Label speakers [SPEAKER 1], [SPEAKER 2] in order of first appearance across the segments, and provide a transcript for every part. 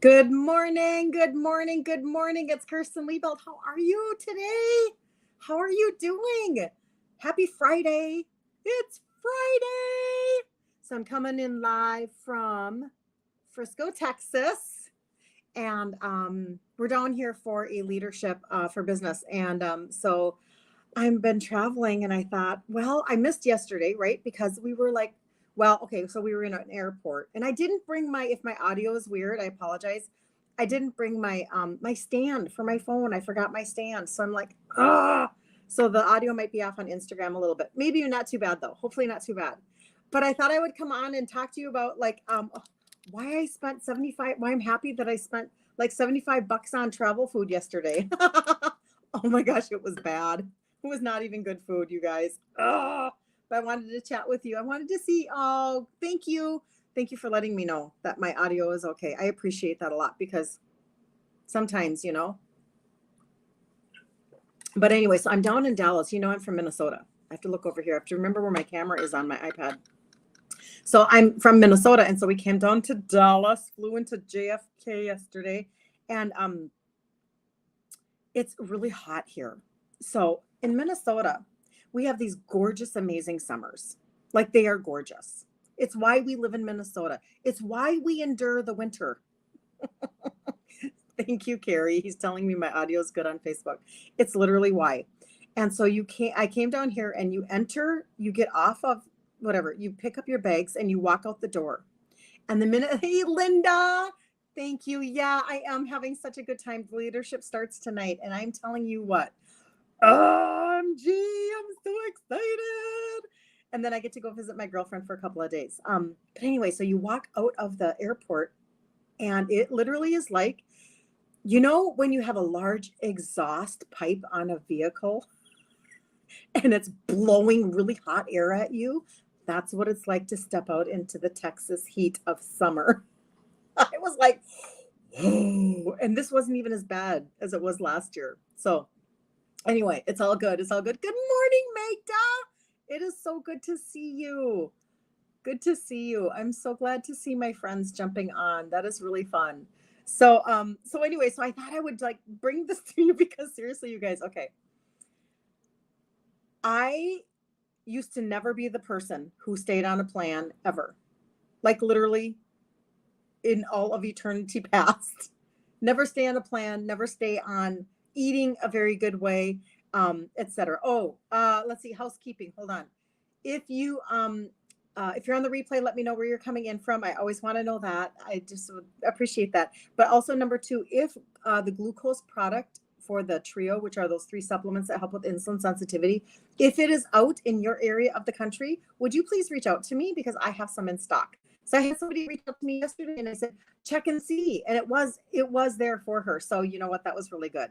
[SPEAKER 1] Good morning, good morning, good morning. It's Kirsten Liebelt. How are you today? How are you doing? Happy Friday. It's Friday. So I'm coming in live from Frisco, Texas. And we're down here for a leadership for business. And so I've been traveling and I thought, well, I missed yesterday, right? Because we were like, well, okay, so we were in an airport and I didn't bring if my audio is weird, I apologize. I didn't bring my stand for my phone. I forgot my stand. So I'm like, ah. So the audio might be off on Instagram a little bit. Maybe not too bad though. Hopefully not too bad. But I thought I would come on and talk to you about why I spent 75, why I'm happy that I spent like $75 on travel food yesterday. Oh my gosh, it was bad. It was not even good food, you guys. But I wanted to chat with you. I wanted to see, oh, thank you. Thank you for letting me know that my audio is okay. I appreciate that a lot because sometimes, But anyway, so I'm down in Dallas. I'm from Minnesota. I have to look over here. I have to remember where my camera is on my iPad. So I'm from Minnesota. And so we came down to Dallas, flew into JFK yesterday. And it's really hot here. So in Minnesota, we have these gorgeous, amazing summers. Like they are gorgeous. It's why we live in Minnesota. It's why we endure the winter. Thank you, Carrie. He's telling me my audio is good on Facebook. It's literally why. And so I came down here and you get off of whatever, you pick up your bags and you walk out the door. And the minute, hey, Linda, thank you. Yeah, I am having such a good time. The leadership starts tonight. And I'm telling you what, OMG, I'm so excited. And then I get to go visit my girlfriend for a couple of days. But anyway, so you walk out of the airport and it literally is like, when you have a large exhaust pipe on a vehicle and it's blowing really hot air at you, that's what it's like to step out into the Texas heat of summer. I was like, whoa. And this wasn't even as bad as it was last year. So anyway, it's all good. It's all good. Good morning, Magda. It is so good to see you. Good to see you. I'm so glad to see my friends jumping on. That is really fun. So anyway, so I thought I would bring this to you because seriously, you guys, okay. I used to never be the person who stayed on a plan ever. Like literally in all of eternity past. Never stay on a plan, never stay on eating a very good way, etc. Oh, let's see, housekeeping. Hold on. If you're on the replay, let me know where you're coming in from. I always want to know that. I just would appreciate that. But also number 2, if the glucose product for the trio, which are those 3 supplements that help with insulin sensitivity, if it is out in your area of the country, would you please reach out to me because I have some in stock. So I had somebody reach out to me yesterday and I said, check and see. And it was there for her. So you know what? That was really good.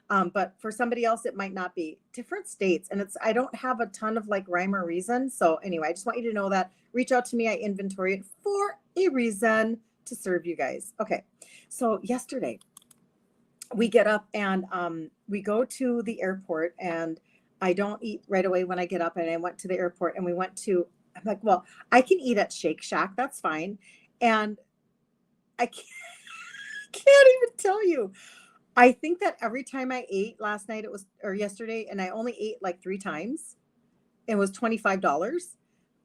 [SPEAKER 1] But for somebody else, it might not be. Different states. And I don't have a ton of rhyme or reason. So anyway, I just want you to know that. Reach out to me. I inventory it for a reason to serve you guys. Okay. So yesterday we get up and we go to the airport and I don't eat right away when I get up, and I went to the airport and I'm like, well, I can eat at Shake Shack. That's fine. And I can't even tell you. I think that every time I ate last night, or yesterday, and I only ate 3 times, it was $25.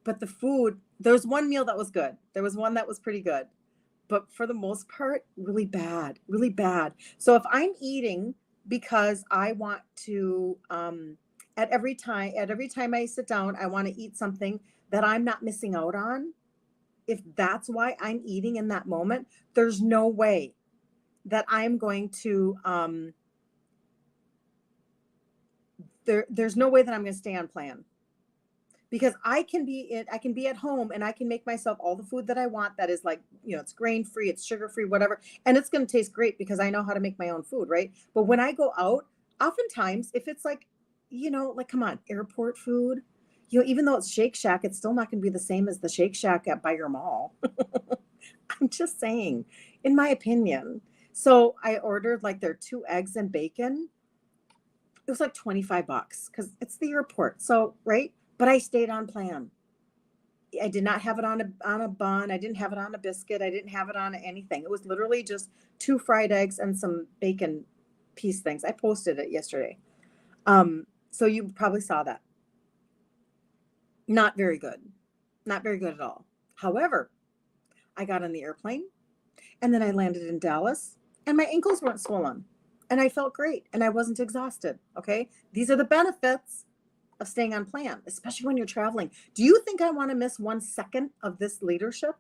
[SPEAKER 1] But the food, there was one meal that was good. There was one that was pretty good. But for the most part, really bad, really bad. So if I'm eating because I want to, at every time I sit down, I want to eat something that I'm not missing out on. If that's why I'm eating in that moment, there's no way that I'm going to, there's no way that I'm going to stay on plan, because I can be at home and I can make myself all the food that I want. That is it's grain free, it's sugar free, whatever. And it's going to taste great because I know how to make my own food. Right. But when I go out, oftentimes if it's come on, airport food, even though it's Shake Shack, it's still not going to be the same as the Shake Shack by your mall. I'm just saying, in my opinion. So I ordered their 2 eggs and bacon. It was $25 because it's the airport. So, right. But I stayed on plan. I did not have it on a bun. I didn't have it on a biscuit. I didn't have it on anything. It was literally just 2 fried eggs and some bacon piece things. I posted it yesterday. So you probably saw that. Not very good. Not very good at all. However, I got on the airplane and then I landed in Dallas and my ankles weren't swollen and I felt great and I wasn't exhausted. Okay. These are the benefits of staying on plan, especially when you're traveling. Do you think I want to miss 1 second of this leadership?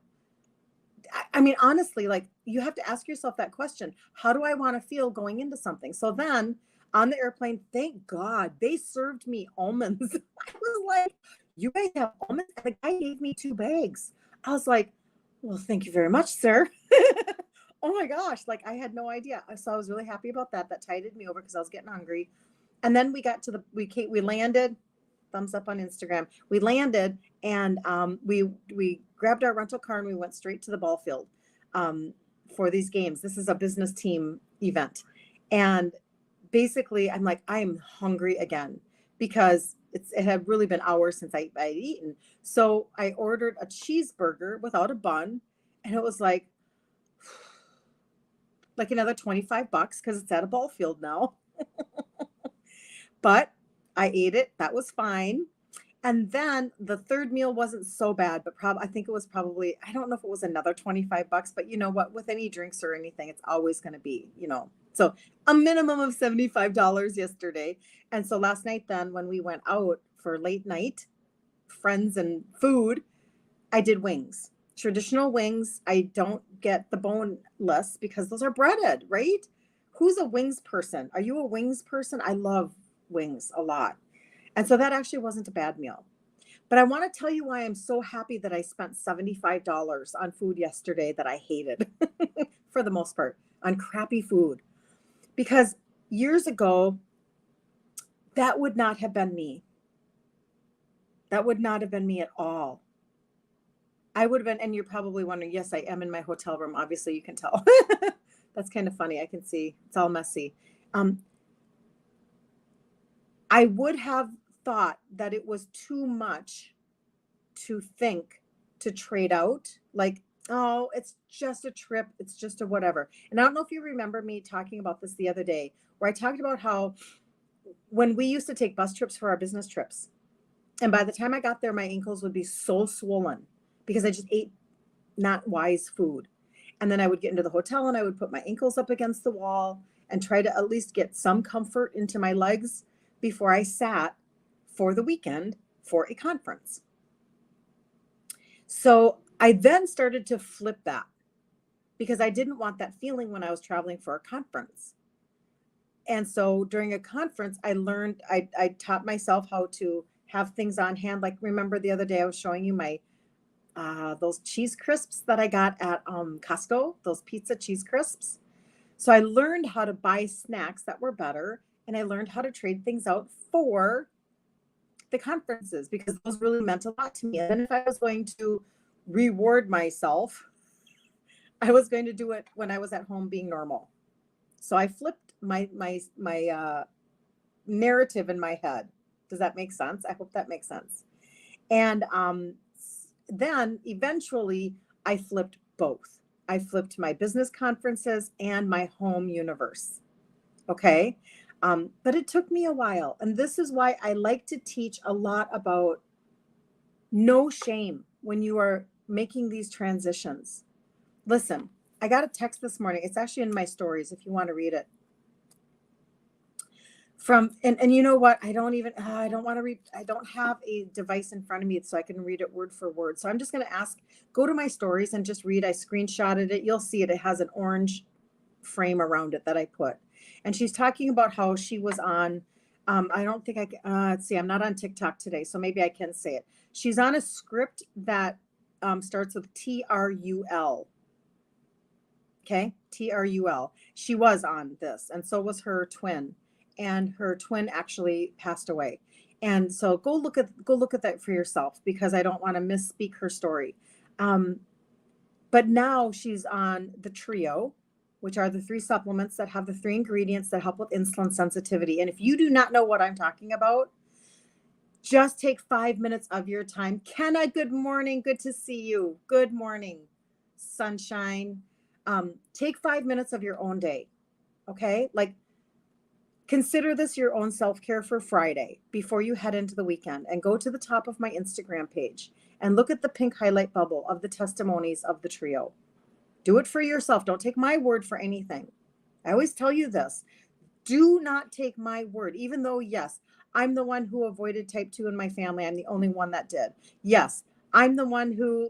[SPEAKER 1] I mean, honestly, like you have to ask yourself that question. How do I want to feel going into something? So then on the airplane, thank God they served me almonds. I was like, you guys have almonds? And the guy gave me 2 bags. I was like, well, thank you very much, sir. Oh my gosh. Like I had no idea. So I was really happy about that. That tided me over because I was getting hungry. And then we got to we landed. Thumbs up on Instagram. We landed and we grabbed our rental car and we went straight to the ball field for these games. This is a business team event. And basically I'm like, I am hungry again because it had really been hours since I'd eaten. So I ordered a cheeseburger without a bun and it was like another $25 because it's at a ball field now. But I ate it. That was fine. And then the third meal wasn't so bad, but I think it was probably, I don't know if it was another $25, but you know what, with any drinks or anything, it's always going to be, so a minimum of $75 yesterday. And so last night then when we went out for late night, friends and food, I did wings, traditional wings. I don't get the boneless because those are breaded, right? Who's a wings person? Are you a wings person? I love wings a lot. And so that actually wasn't a bad meal. But I want to tell you why I'm so happy that I spent $75 on food yesterday that I hated for the most part, on crappy food. Because years ago, that would not have been me. That would not have been me at all. I would have been, and you're probably wondering, yes, I am in my hotel room. Obviously, you can tell. That's kind of funny. I can see it's all messy. I would have thought that it was too much to think to trade out. Like, oh, it's just a trip. It's just a whatever. And I don't know if you remember me talking about this the other day, where I talked about how when we used to take bus trips for our business trips, and by the time I got there, my ankles would be so swollen because I just ate not wise food. And then I would get into the hotel and I would put my ankles up against the wall and try to at least get some comfort into my legs before I sat for the weekend for a conference. So I then started to flip that because I didn't want that feeling when I was traveling for a conference. And so during a conference, I learned, I taught myself how to have things on hand. Like, remember the other day I was showing you my those cheese crisps that I got at Costco, those pizza cheese crisps. So I learned how to buy snacks that were better, and I learned how to trade things out for the conferences because those really meant a lot to me. And then if I was going to reward myself, I was going to do it when I was at home being normal. So I flipped my narrative in my head. Does that make sense? I hope that makes sense. And then eventually I flipped both. I flipped my business conferences and my home universe. Okay. But it took me a while. And this is why I like to teach a lot about no shame when you are making these transitions. Listen, I got a text this morning. It's actually in my stories if you want to read it. And you know what? I don't want to read. I don't have a device in front of me so I can read it word for word. So I'm just going to go to my stories and just read. I screenshotted it. You'll see it. It has an orange frame around it that I put. And she's talking about how she was on, I don't think let's see, I'm not on TikTok today, so maybe I can say it. She's on a script that starts with TRUL. Okay, TRUL. She was on this, and so was her twin. And her twin actually passed away. And so go look at that for yourself because I don't want to misspeak her story. But now she's on the Trio, which are the 3 supplements that have the 3 ingredients that help with insulin sensitivity. And if you do not know what I'm talking about, Just take 5 minutes of your time. Kenna, good morning. Good to see you. Good morning, sunshine. Take 5 minutes of your own day. Okay. Like, consider this your own self-care for Friday before you head into the weekend, and go to the top of my Instagram page and look at the pink highlight bubble of the testimonies of the trio. Do it for yourself. Don't take my word for anything. I always tell you this. Do not take my word, even though, yes, I'm the one who avoided type 2 in my family. I'm the only one that did. Yes, I'm the one who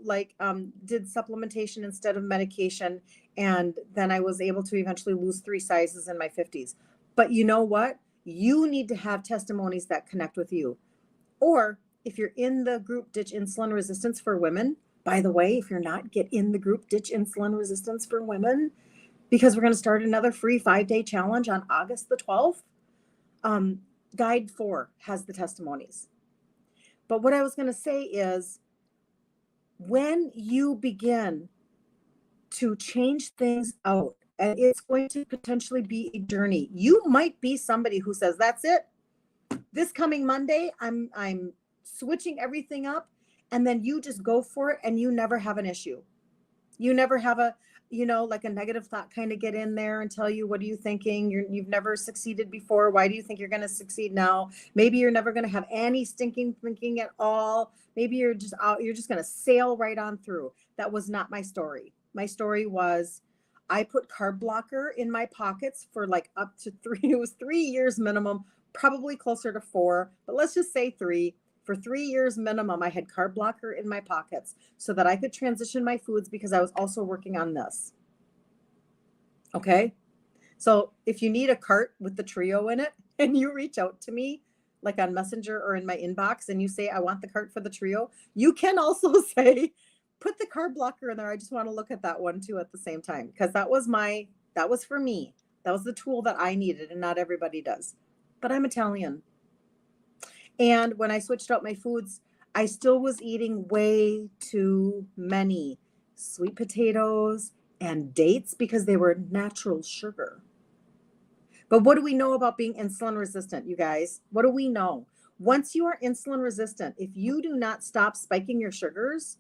[SPEAKER 1] did supplementation instead of medication. And then I was able to eventually lose 3 sizes in my 50s. But you know what? You need to have testimonies that connect with you. Or if you're in the group Ditch Insulin Resistance for Women, by the way, if you're not, get in the group Ditch Insulin Resistance for Women, because we're going to start another free 5-day challenge on August the 12th. Guide 4 has the testimonies. But what I was going to say is, when you begin to change things out, and it's going to potentially be a journey, you might be somebody who says, that's it. This coming Monday, I'm switching everything up. And then you just go for it and you never have an issue. You never have a negative thought kind of get in there and tell you, what are you thinking? You've never succeeded before. Why do you think you're going to succeed now? Maybe you're never going to have any stinking thinking at all. Maybe you're just going to sail right on through. That was not my story. My story was, I put carb blocker in my pockets for up to 3, it was 3 years minimum, probably closer to 4, but let's just say 3. For 3 years minimum, I had carb blocker in my pockets so that I could transition my foods, because I was also working on this. Okay. So if you need a cart with the trio in it and you reach out to me, like on Messenger or in my inbox, and you say, I want the cart for the trio, you can also say, put the carb blocker in there. I just want to look at that one too at the same time. Because that was for me. That was the tool that I needed, and not everybody does. But I'm Italian. And when I switched out my foods, I still was eating way too many sweet potatoes and dates because they were natural sugar. But what do we know about being insulin resistant, you guys? What do we know? Once you are insulin resistant, if you do not stop spiking your sugars,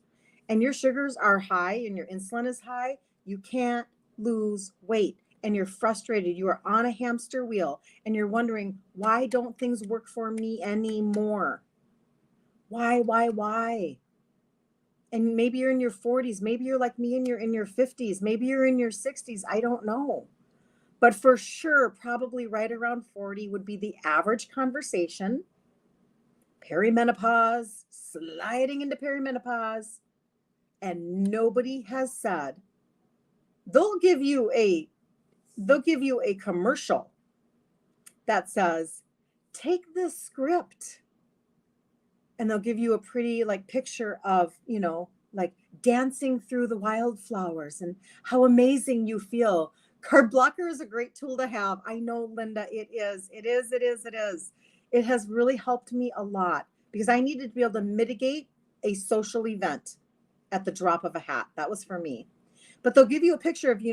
[SPEAKER 1] and your sugars are high and your insulin is high, you can't lose weight. And you're frustrated. You are on a hamster wheel and you're wondering, why don't things work for me anymore? Why? And maybe you're in your 40s. Maybe you're like me and you're in your 50s. Maybe you're in your 60s. I don't know. But for sure, probably right around 40 would be the average conversation. Perimenopause, sliding into perimenopause. And nobody has said, they'll give you a commercial that says, take this script, and they'll give you a pretty picture of, dancing through the wildflowers and how amazing you feel. Carb blocker is a great tool to have. I know, Linda, it is. It has really helped me a lot, because I needed to be able to mitigate a social event at the drop of a hat. That was for me. But they'll give you a picture of,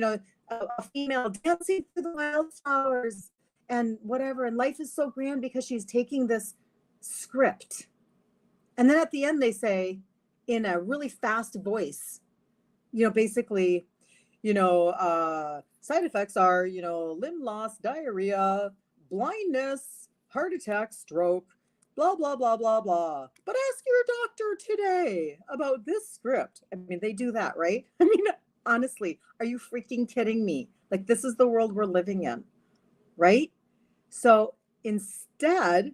[SPEAKER 1] a female dancing through the wildflowers and whatever. And life is so grand because she's taking this script. And then at the end, they say in a really fast voice, basically, side effects are, limb loss, diarrhea, blindness, heart attack, stroke, blah, blah, blah, blah, blah. But ask your doctor today about this script. I mean, they do that, right? I mean, honestly, are you freaking kidding me? This is the world we're living in, right? So instead,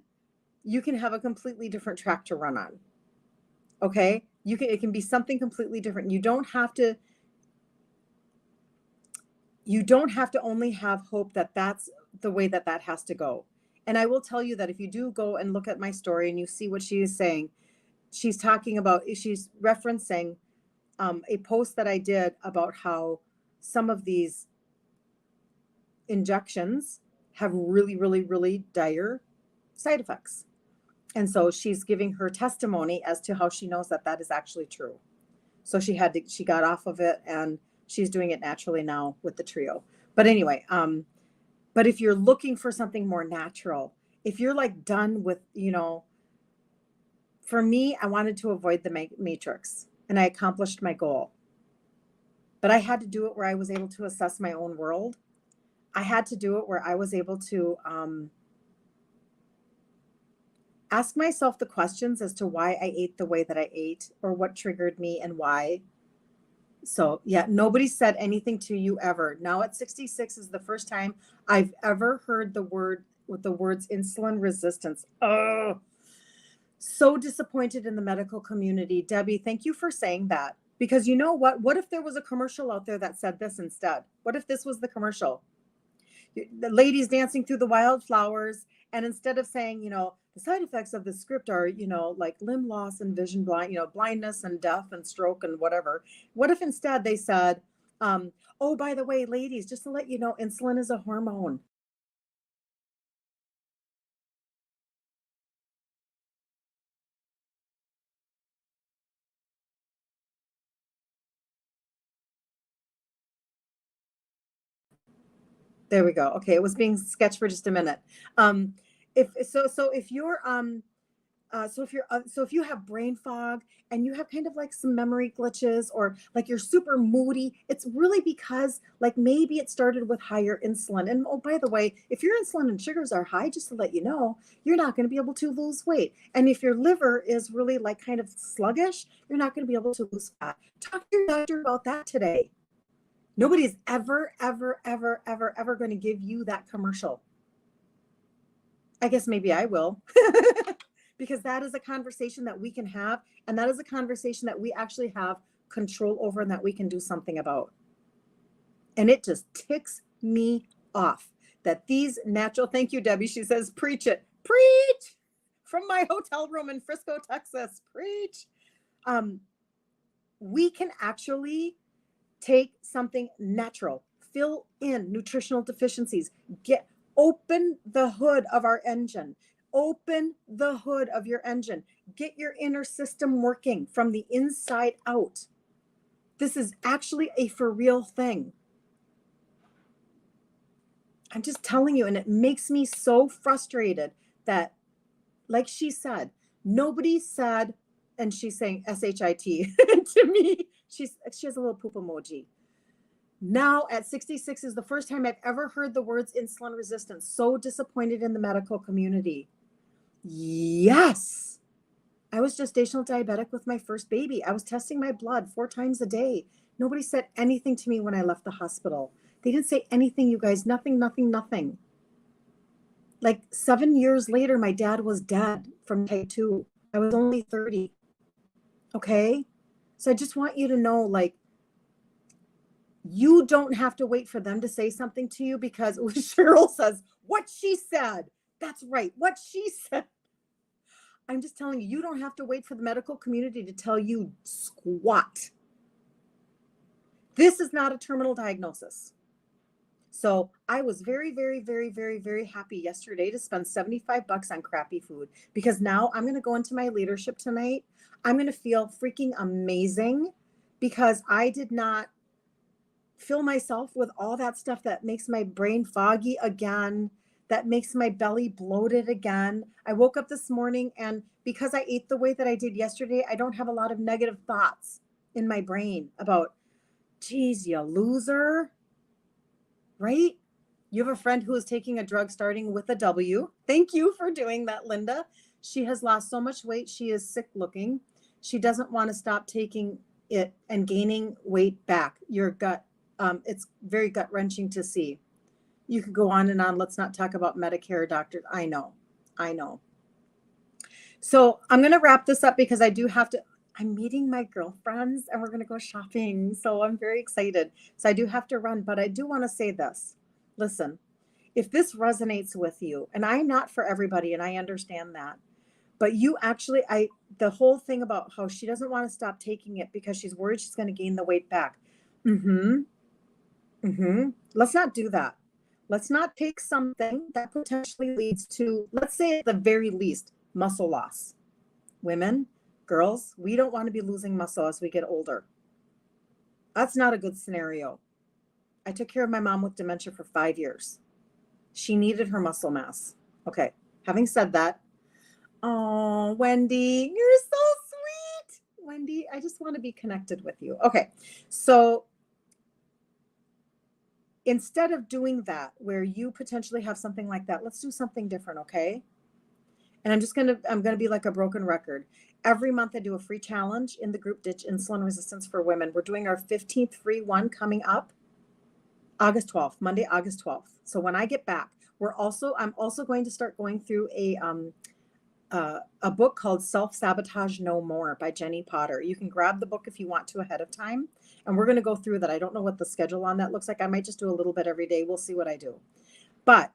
[SPEAKER 1] you can have a completely different track to run on. Okay? It can be something completely different. You don't have to only have hope that that's the way that has to go. And I will tell you that if you do go and look at my story and you see what she is saying, she's referencing a post that I did about how some of these injections have really, really, really dire side effects. And so she's giving her testimony as to how she knows that is actually true. So she got off of it, and she's doing it naturally now with the trio. But anyway, but if you're looking for something more natural, if you're done with, For me, I wanted to avoid the matrix, and I accomplished my goal. But I had to do it where I was able to assess my own world. I had to do it where I was able to ask myself the questions as to why I ate the way that I ate, or what triggered me and why. So yeah, nobody said anything to you ever. Now at 66 is the first time I've ever heard the word with the words insulin resistance. Oh, so disappointed in the medical community. Debbie, thank you for saying that. Because you know what? What if there was a commercial out there that said this instead? What if this was the commercial? The ladies dancing through the wildflowers, and instead of saying, the side effects of the script are, like limb loss and vision blindness and death and stroke and whatever. What if instead they said, oh, by the way, ladies, just to let you know, insulin is a hormone. There we go. Okay, it was being sketched for just a minute. If you're so if you have brain fog and you have kind of like some memory glitches, or like you're super moody, it's really because like maybe it started with higher insulin. And oh, by the way, if your insulin and sugars are high, just to let you know, you're not going to be able to lose weight. And if your liver is really like kind of sluggish, you're not going to be able to lose fat. Talk to your doctor about that today. Nobody's ever going to give you that commercial. I guess maybe I will. Because that is a conversation that we can have, and that is a conversation that we actually have control over and that we can do something about. And it just ticks me off that these natural, thank you, Debbie. She says, preach it. Preach from my hotel room in Frisco, Texas. Preach. We can actually take something natural, fill in nutritional deficiencies, open the hood of our engine. Open the hood of your engine. Get your inner system working from the inside out. This is actually a for real thing. I'm just telling you, and it makes me so frustrated that, like she said, nobody said, and she's saying S-H-I-T to me. She has a little poop emoji. Now at 66 is the first time I've ever heard the words insulin resistance. So disappointed in the medical community. Yes. I was gestational diabetic with my first baby. I was testing my blood 4 times a day. Nobody said anything to me when I left the hospital. They didn't say anything, you guys. Nothing. Like 7 years later, my dad was dead from type 2. I was only 30. Okay. So I just want you to know, like, you don't have to wait for them to say something to you, because Cheryl says, what she said. That's right. What she said. I'm just telling you, you don't have to wait for the medical community to tell you squat. This is not a terminal diagnosis. So I was very happy yesterday to spend $75 on crappy food, because now I'm going to go into my leadership tonight. I'm going to feel freaking amazing, because I did not fill myself with all that stuff that makes my brain foggy again, that makes my belly bloated again. I woke up this morning, and because I ate the way that I did yesterday, I don't have a lot of negative thoughts in my brain about, geez, you loser, right? You have a friend who is taking a drug starting with a W. Thank you for doing that, Linda. She has lost so much weight. She is sick looking. She doesn't want to stop taking it and gaining weight back. Your gut, it's very gut wrenching to see. You could go on and on. Let's not talk about Medicare doctors. I know. So I'm going to wrap this up, because I do have to, I'm meeting my girlfriends and we're going to go shopping. So I'm very excited. So I do have to run, but I do want to say this. Listen, if this resonates with you, and I'm not for everybody, and I understand that, but you actually, the whole thing about how she doesn't want to stop taking it because she's worried she's going to gain the weight back. Let's not do that. Let's not take something that potentially leads to, let's say at the very least, muscle loss. Women, girls, we don't want to be losing muscle as we get older. That's not a good scenario. I took care of my mom with dementia for 5 years. She needed her muscle mass. Okay. Having said that, Oh, Wendy, you're so sweet. Wendy, I just want to be connected with you. Okay. So instead of doing that, where you potentially have something like that, let's do something different. Okay. And I'm going to be like a broken record. Every month I do a free challenge in the group Ditch Insulin Resistance for Women. We're doing our 15th free one coming up August 12th, Monday, August 12th. So when I get back, I'm also going to start going through a book called Self-Sabotage No More by Jenny Potter. You can grab the book if you want to ahead of time. And we're going to go through that. I don't know what the schedule on that looks like. I might just do a little bit every day. We'll see what I do. But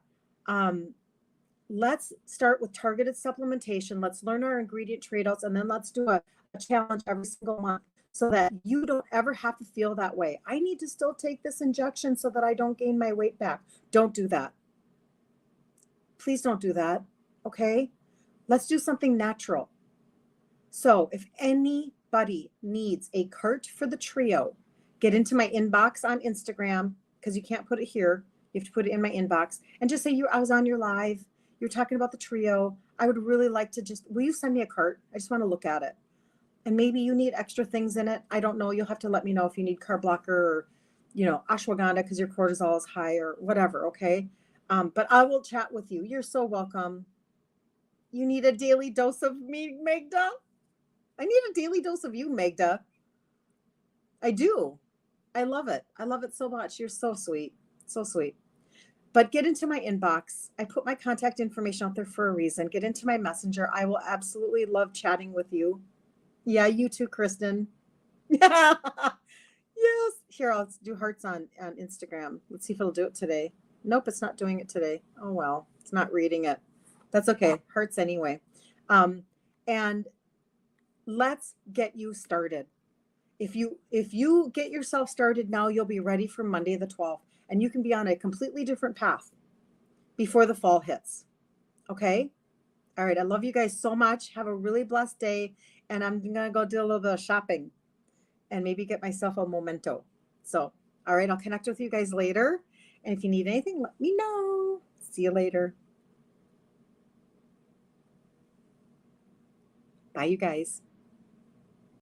[SPEAKER 1] let's start with targeted supplementation. Let's learn our ingredient trade-outs, and then let's do a challenge every single month so that you don't ever have to feel that way. I need to still take this injection so that I don't gain my weight back. Don't do that. Please don't do that. Okay? Let's do something natural. So if anybody needs a cart for the trio, get into my inbox on Instagram, because you can't put it here. You have to put it in my inbox, and just say I was on your live. You're talking about the trio. I would really like to will you send me a cart? I just want to look at it. And maybe you need extra things in it. I don't know. You'll have to let me know if you need carb blocker or, ashwagandha because your cortisol is high or whatever. Okay. But I will chat with you. You're so welcome. You need a daily dose of me, Magda? I need a daily dose of you, Magda. I do. I love it. I love it so much. You're so sweet. So sweet. But get into my inbox. I put my contact information out there for a reason. Get into my messenger. I will absolutely love chatting with you. Yeah, you too, Kristen. Yes. Here, I'll do hearts on Instagram. Let's see if it'll do it today. Nope, it's not doing it today. Oh, well, it's not reading it. That's okay. Hearts anyway. And let's get you started. If you get yourself started now, you'll be ready for Monday the 12th, and you can be on a completely different path before the fall hits. Okay? All right. I love you guys so much. Have a really blessed day. And I'm going to go do a little bit of shopping and maybe get myself a memento. So, all right. I'll connect with you guys later. And if you need anything, let me know. See you later. Bye, you guys.